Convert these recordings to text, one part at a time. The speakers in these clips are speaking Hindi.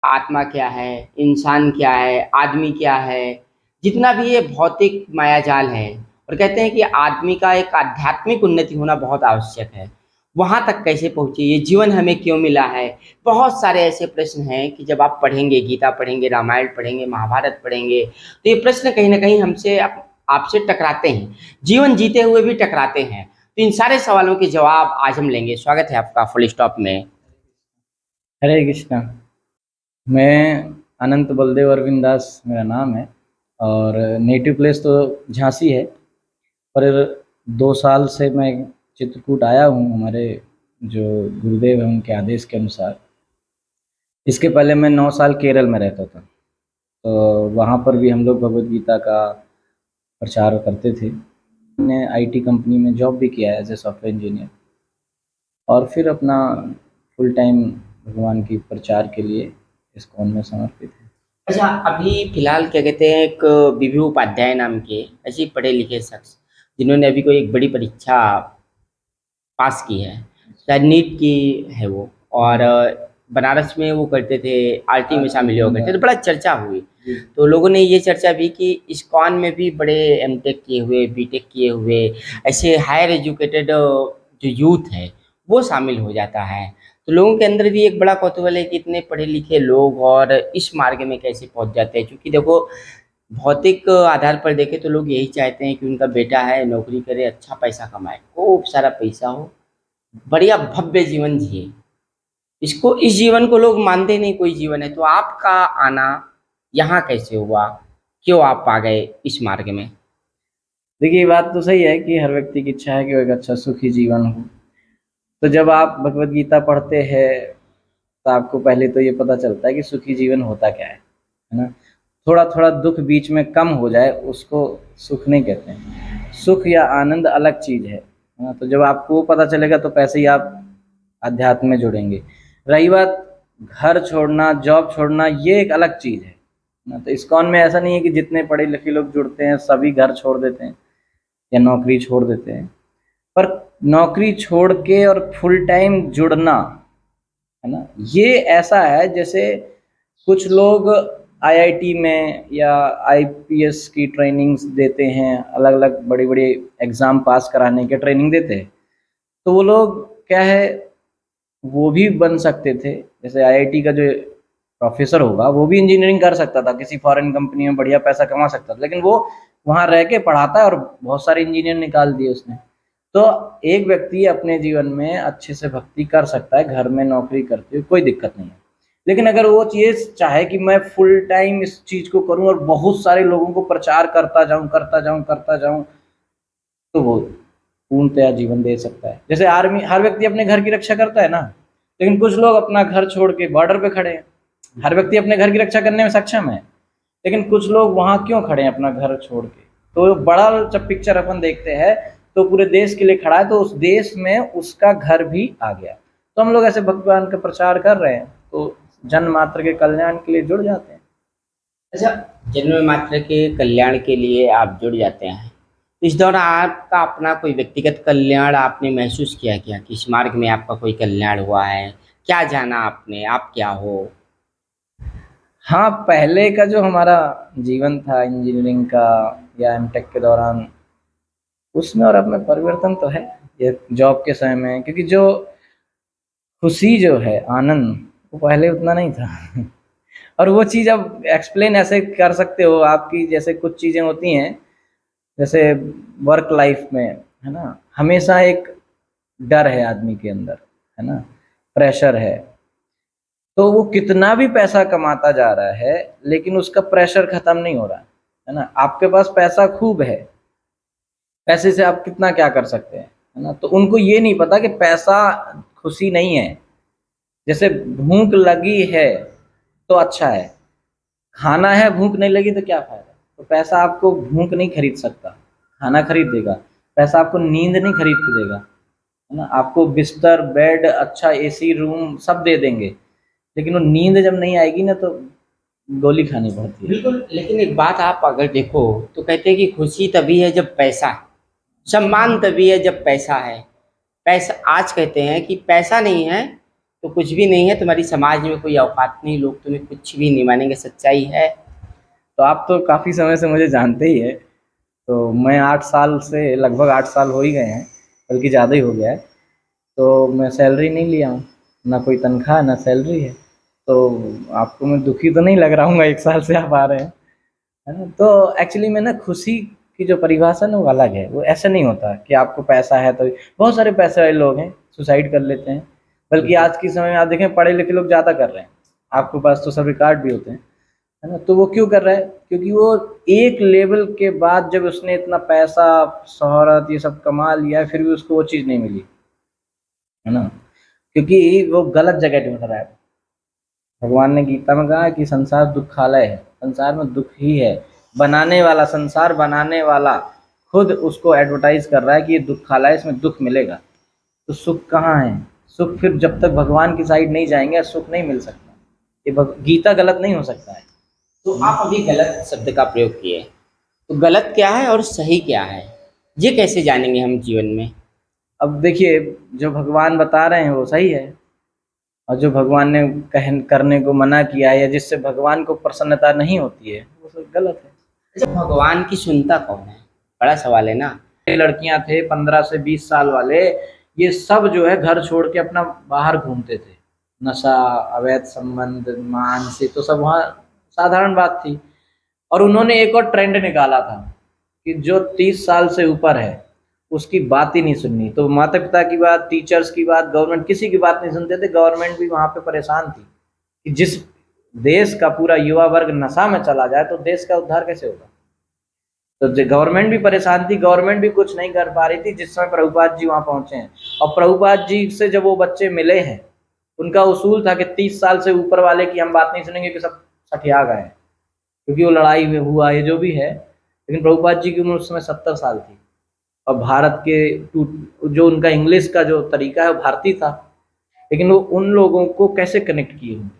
आत्मा क्या है, इंसान क्या है, आदमी क्या है, जितना भी ये भौतिक मायाजाल है। और कहते हैं कि आदमी का एक आध्यात्मिक उन्नति होना बहुत आवश्यक है। वहाँ तक कैसे पहुँचे, ये जीवन हमें क्यों मिला है? बहुत सारे ऐसे प्रश्न हैं कि जब आप पढ़ेंगे, गीता पढ़ेंगे, रामायण पढ़ेंगे, महाभारत पढ़ेंगे, तो ये प्रश्न कहीं न कहीं हमसे आपसे टकराते हैं। जीवन जीते हुए भी टकराते हैं। तो इन सारे सवालों के जवाब आज हम लेंगे। स्वागत है आपका फुल स्टॉप में। हरे कृष्णा। मैं अनंत बलदेव अरविंद दास मेरा नाम है और नेटिव प्लेस तो झांसी है। पर 2 साल से मैं चित्रकूट आया हूँ हमारे जो गुरुदेव हैं उनके आदेश के अनुसार। इसके पहले मैं 9 साल केरल में रहता था, तो वहाँ पर भी हम लोग भगवत गीता का प्रचार करते थे। मैंने आईटी कंपनी में जॉब भी किया है एज ए सॉफ्टवेयर इंजीनियर, और फिर अपना फुल टाइम भगवान की प्रचार के लिए इस्कॉन में समर्पित है। अच्छा, अभी फिलहाल क्या कहते हैं, एक बीबी उपाध्याय नाम के ऐसे ही पढ़े लिखे शख्स, जिन्होंने अभी कोई एक बड़ी परीक्षा पास की है, शायद नीट की है वो। और बनारस में वो करते थे, आरटी में शामिल हुआ करते थे, तो बड़ा चर्चा हुई। तो लोगों ने ये चर्चा भी कि इस्कॉन में भी बड़े एमटेक किए हुए, बीटेक किए हुए, ऐसे हायर एजुकेटेड जो यूथ है वो शामिल हो जाता है। तो लोगों के अंदर भी एक बड़ा कौतूहल है कि इतने पढ़े लिखे लोग और इस मार्ग में कैसे पहुंच जाते हैं। क्योंकि देखो, भौतिक आधार पर देखें तो लोग यही चाहते हैं कि उनका बेटा है, नौकरी करे, अच्छा पैसा कमाए, खूब सारा पैसा हो, बढ़िया भव्य जीवन जिए। इसको, इस जीवन को लोग मानते नहीं कोई जीवन है। तो आपका आना यहाँ कैसे हुआ? क्यों आप आ गए इस मार्ग में? देखिए, ये बात तो सही है कि हर व्यक्ति की इच्छा है कि वो एक अच्छा सुखी जीवन हो। तो जब आप भगवत गीता पढ़ते हैं तो आपको पहले तो ये पता चलता है कि सुखी जीवन होता क्या है ना। थोड़ा थोड़ा दुख बीच में कम हो जाए उसको सुख नहीं कहते हैं। सुख या आनंद अलग चीज़ है ना। तो जब आपको वो पता चलेगा तो पैसे ही आप अध्यात्म में जुड़ेंगे। रही बात घर छोड़ना, जॉब छोड़ना, ये एक अलग चीज़ है ना। तो इस्कॉन में ऐसा नहीं है कि जितने पढ़े लिखे लोग जुड़ते हैं सभी घर छोड़ देते हैं या नौकरी छोड़ देते हैं। पर नौकरी छोड़ के और फुल टाइम जुड़ना, है ना, ये ऐसा है जैसे कुछ लोग आईआईटी में या आईपीएस की ट्रेनिंग्स देते हैं, अलग अलग बड़ी बड़ी एग्ज़ाम पास कराने के ट्रेनिंग देते हैं। तो वो लोग क्या है, वो भी बन सकते थे। जैसे आईआईटी का जो प्रोफेसर होगा वो भी इंजीनियरिंग कर सकता था, किसी फॉरेन कंपनी में बढ़िया पैसा कमा सकता था, लेकिन वो वहाँ रह के पढ़ाता है और बहुत सारे इंजीनियर निकाल दिए उसने। तो एक व्यक्ति अपने जीवन में अच्छे से भक्ति कर सकता है घर में नौकरी करते हुए, कोई दिक्कत नहीं है। लेकिन अगर वो चीज़ चाहे कि मैं फुल टाइम इस चीज़ को करूं और बहुत सारे लोगों को प्रचार करता जाऊं करता जाऊं करता जाऊं, तो वो पूर्णतया जीवन दे सकता है। जैसे आर्मी, हर व्यक्ति अपने घर की रक्षा करता है ना, लेकिन कुछ लोग अपना घर छोड़ के बॉर्डर पे खड़े हैं। हर व्यक्ति अपने घर की रक्षा करने में सक्षम है, लेकिन कुछ लोग वहाँ क्यों खड़े हैं अपना घर छोड़ के? तो बड़ा जब पिक्चर अपन देखते हैं तो पूरे देश के लिए खड़ा है, तो उस देश में उसका घर भी आ गया। तो हम लोग ऐसे भगवान का प्रचार कर रहे हैं तो जन मात्र के कल्याण के लिए जुड़ जाते हैं। अच्छा, जन्म मात्र के कल्याण के लिए आप जुड़ जाते हैं। तो इस दौरान आपका अपना कोई व्यक्तिगत कल्याण आपने महसूस किया क्या, कि इस मार्ग में आपका कोई कल्याण हुआ है? क्या जाना आपने, आप क्या हो? हाँ, पहले का जो हमारा जीवन था इंजीनियरिंग का या एमटेक के दौरान, उसमें और अब में परिवर्तन तो है। ये जॉब के समय में, क्योंकि जो खुशी जो है, आनंद, वो पहले उतना नहीं था। और वो चीज़ अब एक्सप्लेन ऐसे कर सकते हो आपकी, जैसे कुछ चीज़ें होती हैं, जैसे वर्क लाइफ में, है ना, हमेशा एक डर है आदमी के अंदर, है ना, प्रेशर है। तो वो कितना भी पैसा कमाता जा रहा है लेकिन उसका प्रेशर खत्म नहीं हो रहा है ना। आपके पास पैसा खूब है, पैसे से आप कितना क्या कर सकते हैं, है ना। तो उनको ये नहीं पता कि पैसा खुशी नहीं है। जैसे भूख लगी है तो अच्छा है, खाना है, भूख नहीं लगी तो क्या फायदा। तो पैसा आपको भूख नहीं खरीद सकता, खाना खरीद देगा। पैसा आपको नींद नहीं खरीद के देगा, है ना। आपको बिस्तर, बेड, अच्छा एसी रूम सब दे देंगे, लेकिन वो नींद जब नहीं आएगी ना तो गोली खानी पड़ती है। बिल्कुल, लेकिन एक बात आप अगर देखो तो कहते हैं कि खुशी तभी है जब पैसा है, सम्मान तभी है जब पैसा है। पैसा, आज कहते हैं कि पैसा नहीं है तो कुछ भी नहीं है, तुम्हारी समाज में कोई औकात नहीं, लोग तुम्हें कुछ भी नहीं मानेंगे, सच्चाई है। तो आप तो काफ़ी समय से मुझे जानते ही है। तो मैं 8 साल से, लगभग 8 साल हो ही गए हैं, बल्कि ज़्यादा ही हो गया है। तो मैं सैलरी नहीं लिया हूँ, ना कोई तनख्वाह ना सैलरी है। तो आपको मैं दुखी तो नहीं लग रहा हूँ, 1 साल से आप आ रहे हैं, है ना? तो एक्चुअली में ना, खुशी की जो परिभाषा ना वो अलग है। वो ऐसा नहीं होता कि आपको पैसा है तो, बहुत सारे पैसे वाले लोग हैं सुसाइड कर लेते हैं, बल्कि आज के समय में आप देखें पढ़े लिखे लोग ज़्यादा कर रहे हैं। आपके पास तो सब रिकॉर्ड भी होते हैं, है ना? तो वो क्यों कर रहा है? क्योंकि वो एक लेवल के बाद जब उसने इतना पैसा, शोहरत, ये सब कमा लिया है, फिर भी उसको वो चीज़ नहीं मिली, है ना? क्योंकि वो गलत जगह ढूंढ रहा है। भगवान ने गीता में कहा है कि संसार दुखालय है, संसार में दुख ही है। बनाने वाला, संसार बनाने वाला खुद उसको एडवर्टाइज कर रहा है कि ये दुखालय, इसमें दुख मिलेगा। तो सुख कहाँ है? सुख फिर जब तक भगवान की साइड नहीं जाएंगे सुख नहीं मिल सकता। ये गीता गलत नहीं हो सकता है। तो आप अभी गलत शब्द का प्रयोग किए, तो गलत क्या है और सही क्या है, ये कैसे जानेंगे हम जीवन में? अब देखिए, जो भगवान बता रहे हैं वो सही है, और जो भगवान ने करने को मना किया है या जिससे भगवान को प्रसन्नता नहीं होती है वो सब गलत है। अच्छा, भगवान की सुनता कौन है, बड़ा सवाल है ना। ये लड़कियां थे 15 से 20 साल वाले, ये सब जो है घर छोड़ के अपना बाहर घूमते थे। नशा, अवैध संबंध, मानसिक, तो सब वहाँ साधारण बात थी। और उन्होंने एक और ट्रेंड निकाला था कि जो 30 साल से ऊपर है उसकी बात ही नहीं सुननी। तो माता पिता की बात, टीचर्स की बात, गवर्नमेंट किसी की बात नहीं सुनते थे। गवर्नमेंट भी वहाँ पे परेशान थी कि जिस देश का पूरा युवा वर्ग नशा में चला जाए तो देश का उद्धार कैसे होगा। तो गवर्नमेंट भी परेशान थी, गवर्नमेंट भी कुछ नहीं कर पा रही थी, जिस समय प्रभुपाद जी वहाँ पहुँचे हैं। और प्रभुपाद जी से जब वो बच्चे मिले हैं, उनका उसूल था कि 30 साल से ऊपर वाले की हम बात नहीं सुनेंगे कि सब सठिया गए हैं, क्योंकि वो लड़ाई में हुआ ये जो भी है। लेकिन प्रभुपाद जी की उम्र उस समय 70 साल थी, और भारत के जो उनका इंग्लिश का जो तरीका है वो भारतीय था, लेकिन वो उन लोगों को कैसे कनेक्ट किए होंगे।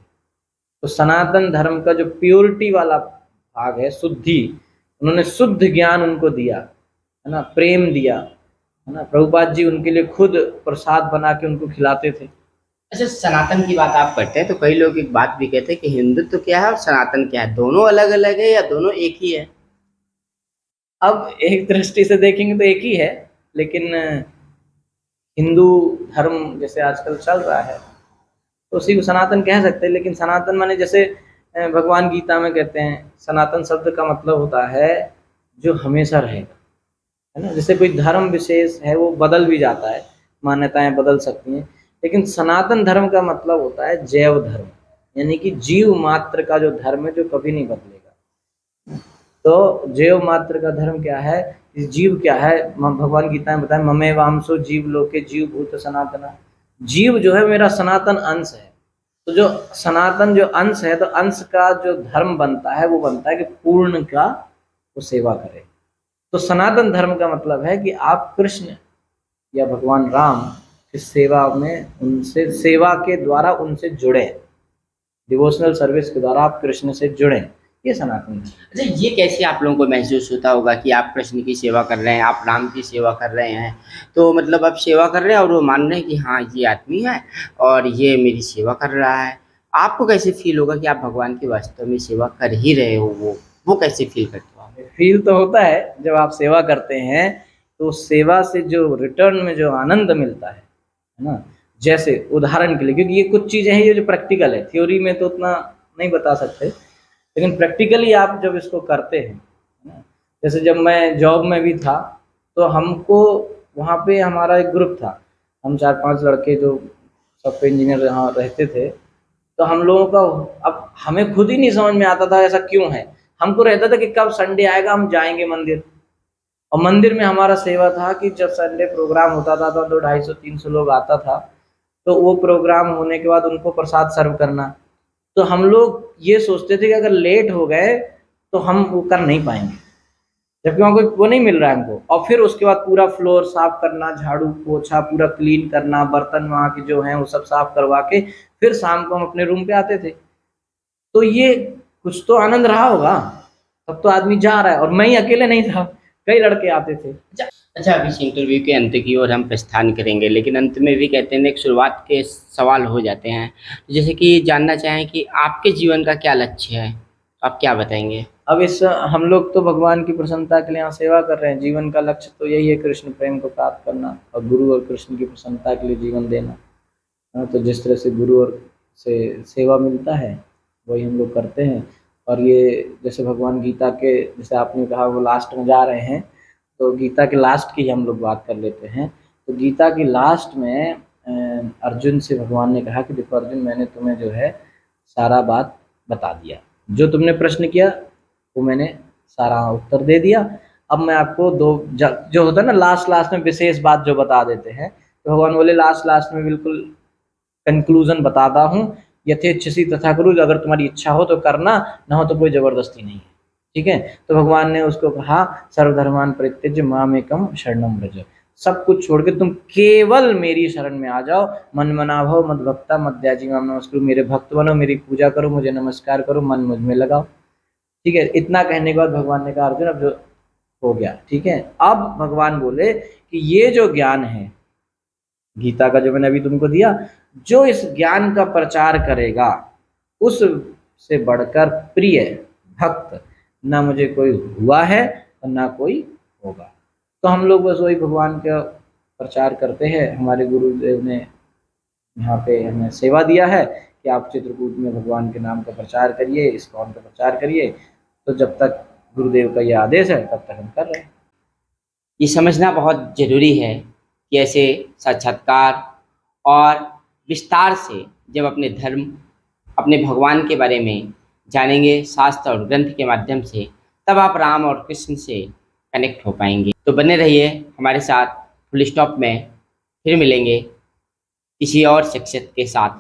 तो सनातन धर्म का जो प्योरिटी वाला भाग है, शुद्धि, उन्होंने शुद्ध ज्ञान उनको दिया, है ना, प्रेम दिया, है ना। प्रभुपाद जी उनके लिए खुद प्रसाद बना के उनको खिलाते थे। अच्छा, सनातन की बात आप करते हैं तो कई लोग एक बात भी कहते हैं कि हिंदुत्व क्या है और सनातन क्या है, दोनों अलग अलग है या दोनों एक ही है? अब एक दृष्टि से देखेंगे तो एक ही है, लेकिन हिंदू धर्म जैसे आजकल चल रहा है तो उसी को सनातन कह सकते हैं। लेकिन सनातन माने जैसे भगवान गीता में कहते हैं, सनातन शब्द का मतलब होता है जो हमेशा रहेगा, है ना। जैसे कोई धर्म विशेष है वो बदल भी जाता है, मान्यताएं बदल सकती हैं, लेकिन सनातन धर्म का मतलब होता है जैव धर्म, यानी कि जीव मात्र का जो धर्म है जो कभी नहीं बदलेगा। तो जैव मात्र का धर्म क्या है, जीव क्या है, भगवान गीता में बताया, ममे वामसो जीव लोके जीव भूत सनातना। जीव जो है मेरा सनातन अंश है। तो जो सनातन जो अंश है, तो अंश का जो धर्म बनता है वो बनता है कि पूर्ण का वो सेवा करे। तो सनातन धर्म का मतलब है कि आप कृष्ण या भगवान राम की सेवा में, उनसे सेवा के द्वारा उनसे जुड़े, डिवोशनल सर्विस के द्वारा आप कृष्ण से जुड़े, ये सनातन धर्म। अच्छा, ये कैसे आप लोगों को महसूस होता होगा कि आप कृष्ण की सेवा कर रहे हैं, आप राम की सेवा कर रहे हैं, तो मतलब आप सेवा कर रहे हैं और वो मान रहे हैं कि हाँ ये आदमी है और ये मेरी सेवा कर रहा है, आपको कैसे फील होगा कि आप भगवान की वास्तव में सेवा कर ही रहे हो? वो कैसे फील करते हो आप? फील तो होता है जब आप सेवा करते हैं, तो सेवा से जो रिटर्न में जो आनंद मिलता है ना। जैसे उदाहरण के लिए, क्योंकि ये कुछ चीज़ें हैं ये जो प्रैक्टिकल है, थ्योरी में तो उतना नहीं बता सकते, लेकिन प्रैक्टिकली आप जब इसको करते हैं, है ना। जैसे जब मैं जॉब में भी था तो हमको वहाँ पे हमारा एक ग्रुप था, हम 4-5 लड़के जो सॉफ्टवेयर इंजीनियर यहाँ रहते थे। तो हम लोगों का, अब हमें खुद ही नहीं समझ में आता था ऐसा क्यों है। हमको रहता था कि कब संडे आएगा हम जाएंगे मंदिर, और मंदिर में हमारा सेवा था कि जब संडे प्रोग्राम होता था तो 200-250-300 लोग आता था, तो वो प्रोग्राम होने के बाद उनको प्रसाद सर्व करना। तो हम लोग ये सोचते थे कि अगर लेट हो गए तो हम वो कर नहीं पाएंगे, जबकि वहाँ कोई वो नहीं मिल रहा है हमको। और फिर उसके बाद पूरा फ्लोर साफ करना, झाड़ू पोछा पूरा क्लीन करना, बर्तन वहाँ के जो हैं वो सब साफ करवा के फिर शाम को हम अपने रूम पे आते थे। तो ये कुछ तो आनंद रहा होगा, तब तो आदमी जा रहा है, और मैं ही अकेले नहीं था, कई लड़के आते थे। अच्छा, अभी इस इंटरव्यू के अंत की ओर हम प्रस्थान करेंगे, लेकिन अंत में भी कहते हैं ना, एक शुरुआत के सवाल हो जाते हैं, जैसे कि जानना चाहें कि आपके जीवन का क्या लक्ष्य है, तो आप क्या बताएंगे? अब इस हम लोग तो भगवान की प्रसन्नता के लिए यहाँ सेवा कर रहे हैं। जीवन का लक्ष्य तो यही है, कृष्ण प्रेम को प्राप्त करना और गुरु और कृष्ण की प्रसन्नता के लिए जीवन देना। हाँ, तो जिस तरह से गुरु और से सेवा मिलता है वही हम लोग करते हैं। और ये जैसे भगवान गीता के, जैसे आपने कहा वो लास्ट में जा रहे हैं, तो गीता के लास्ट की हम लोग बात कर लेते हैं। तो गीता की लास्ट में अर्जुन से भगवान ने कहा कि देखो अर्जुन, मैंने तुम्हें जो है सारा बात बता दिया, जो तुमने प्रश्न किया वो मैंने सारा उत्तर दे दिया। अब मैं आपको जो होता है ना लास्ट लास्ट में विशेष बात जो बता देते हैं, तो भगवान बोले लास्ट लास्ट में बिल्कुल कंक्लूजन बताता हूँ, यथेच्छसी तथा कुरु, अगर तुम्हारी इच्छा हो तो करना, ना हो तो कोई जबरदस्ती नहीं है। ठीक है, तो भगवान ने उसको कहा सर्वधर्मान परित्यज्य मामेकम शरणम व्रज, सब कुछ छोड़ के तुम केवल मेरी शरण में आ जाओ। मन मना भव मद भक्ता मद्याजी माम नमस्कुरु, मेरे भक्त बनो, मेरी पूजा करो, मुझे नमस्कार करो, मन मुझ में लगाओ। ठीक है, इतना कहने के बाद भगवान ने कहा अर्जुन अब जो हो गया। ठीक है, अब भगवान बोले कि ये जो ज्ञान है गीता का जो मैंने अभी तुमको दिया, जो इस ज्ञान का प्रचार करेगा उससे बढ़कर प्रिय भक्त ना मुझे कोई हुआ है और ना कोई होगा। तो हम लोग बस वही भगवान का प्रचार करते हैं। हमारे गुरुदेव ने यहाँ पे हमें सेवा दिया है कि आप चित्रकूट में भगवान के नाम का प्रचार करिए, इस्कॉन का प्रचार करिए। तो जब तक गुरुदेव का ये आदेश है तब तक हम कर रहे हैं। ये समझना बहुत ज़रूरी है कि ऐसे साक्षात्कार और विस्तार से जब अपने धर्म, अपने भगवान के बारे में जानेंगे शास्त्र और ग्रंथ के माध्यम से, तब आप राम और कृष्ण से कनेक्ट हो पाएंगे। तो बने रहिए हमारे साथ। फुल स्टॉप में फिर मिलेंगे किसी और शख्सियत के साथ।